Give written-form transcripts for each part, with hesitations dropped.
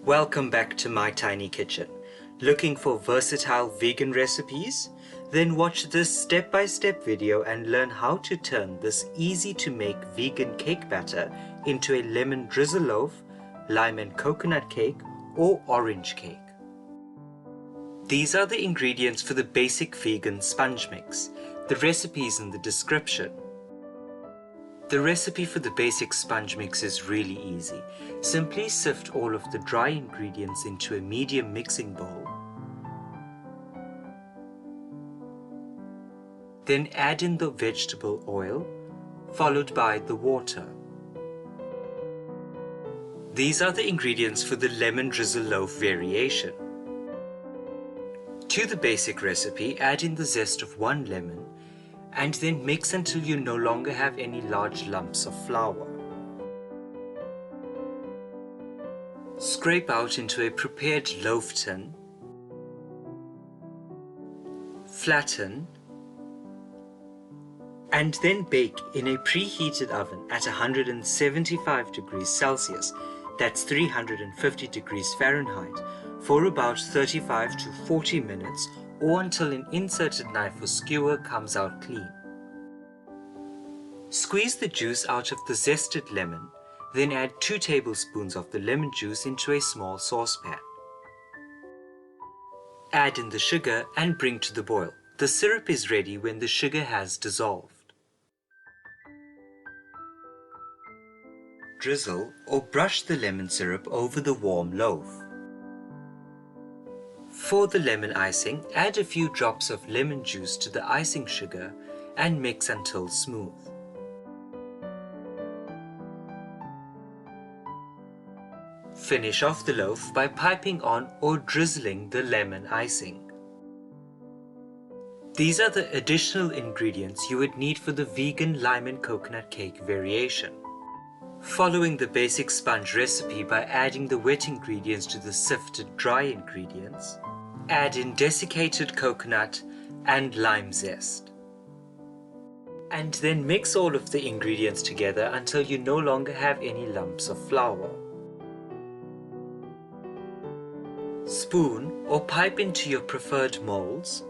Welcome back to my tiny kitchen. Looking for versatile vegan recipes? Then watch this step-by-step video and learn how to turn this easy-to-make vegan cake batter into a lemon drizzle loaf, lime and coconut cake, or orange cake. These are the ingredients for the basic vegan sponge mix. The recipe is in the description. The recipe for the basic sponge mix is really easy. Simply sift all of the dry ingredients into a medium mixing bowl. Then add in the vegetable oil, followed by the water. These are the ingredients for the lemon drizzle loaf variation. To the basic recipe, add in the zest of 1 lemon and then mix until you no longer have any large lumps of flour. Scrape out into a prepared loaf tin, flatten, and then bake in a preheated oven at 175 degrees Celsius, that's 350 degrees Fahrenheit, for about 35 to 40 minutes or until an inserted knife or skewer comes out clean. Squeeze the juice out of the zested lemon, then add 2 tablespoons of the lemon juice into a small saucepan. Add in the sugar and bring to the boil. The syrup is ready when the sugar has dissolved. Drizzle or brush the lemon syrup over the warm loaf. For the lemon icing, add a few drops of lemon juice to the icing sugar and mix until smooth. Finish off the loaf by piping on or drizzling the lemon icing. These are the additional ingredients you would need for the vegan lime and coconut cake variation. Following the basic sponge recipe by adding the wet ingredients to the sifted dry ingredients, add in desiccated coconut and lime zest. And then mix all of the ingredients together until you no longer have any lumps of flour. Spoon or pipe into your preferred molds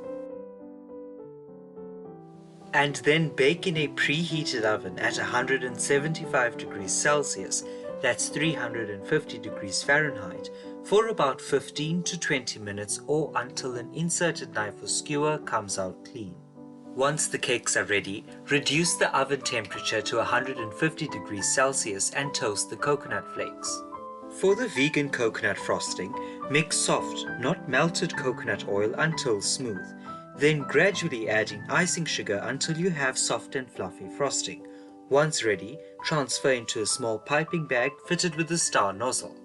and then bake in a preheated oven at 175 degrees Celsius, that's 350 degrees Fahrenheit, for about 15 to 20 minutes or until an inserted knife or skewer comes out clean. Once the cakes are ready, reduce the oven temperature to 150 degrees Celsius and toast the coconut flakes. For the vegan coconut frosting, mix soft, not melted coconut oil until smooth. Then gradually adding icing sugar until you have soft and fluffy frosting. Once ready, transfer into a small piping bag fitted with a star nozzle.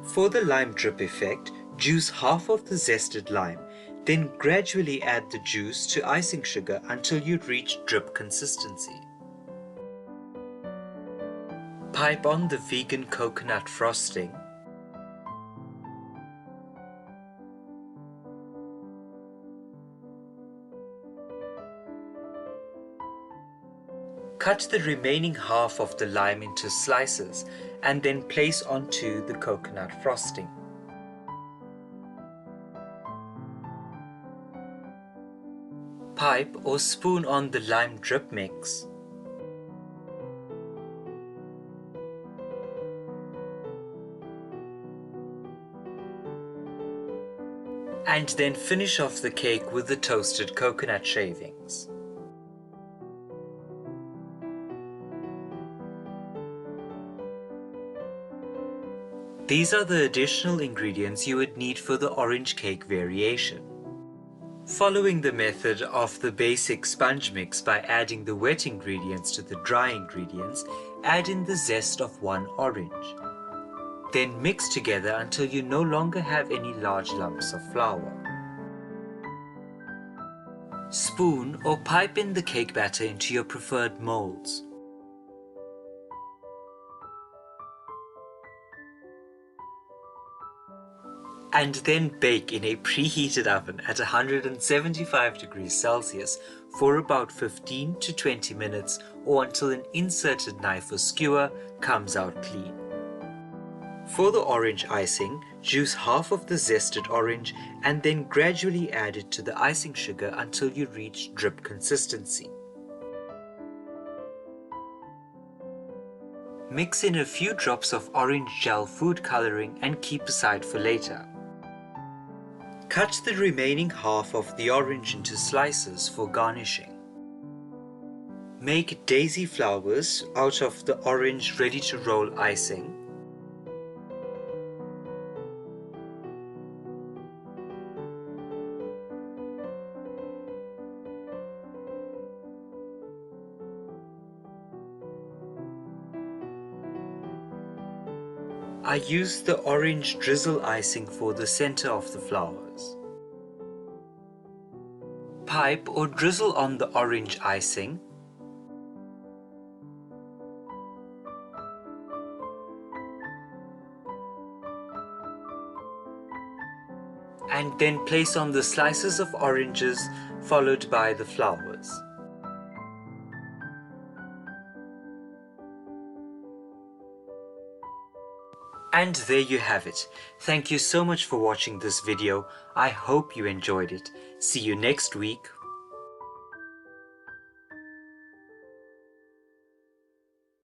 For the lime drip effect, juice half of the zested lime, then gradually add the juice to icing sugar until you reach drip consistency. Pipe on the vegan coconut frosting. Cut the remaining half of the lime into slices and then place onto the coconut frosting. Pipe or spoon on the lime drip mix. And then finish off the cake with the toasted coconut shavings. These are the additional ingredients you would need for the orange cake variation. Following the method of the basic sponge mix by adding the wet ingredients to the dry ingredients, add in the zest of 1 orange. Then mix together until you no longer have any large lumps of flour. Spoon or pipe in the cake batter into your preferred molds. And then bake in a preheated oven at 175 degrees Celsius for about 15 to 20 minutes or until an inserted knife or skewer comes out clean. For the orange icing, juice half of the zested orange and then gradually add it to the icing sugar until you reach drip consistency. Mix in a few drops of orange gel food coloring and keep aside for later. Cut the remaining half of the orange into slices for garnishing. Make daisy flowers out of the orange ready-to-roll icing. I use the orange drizzle icing for the center of the flowers. Pipe or drizzle on the orange icing. And then place on the slices of oranges followed by the flowers. And there you have it. Thank you so much for watching this video. I hope you enjoyed it. See you next week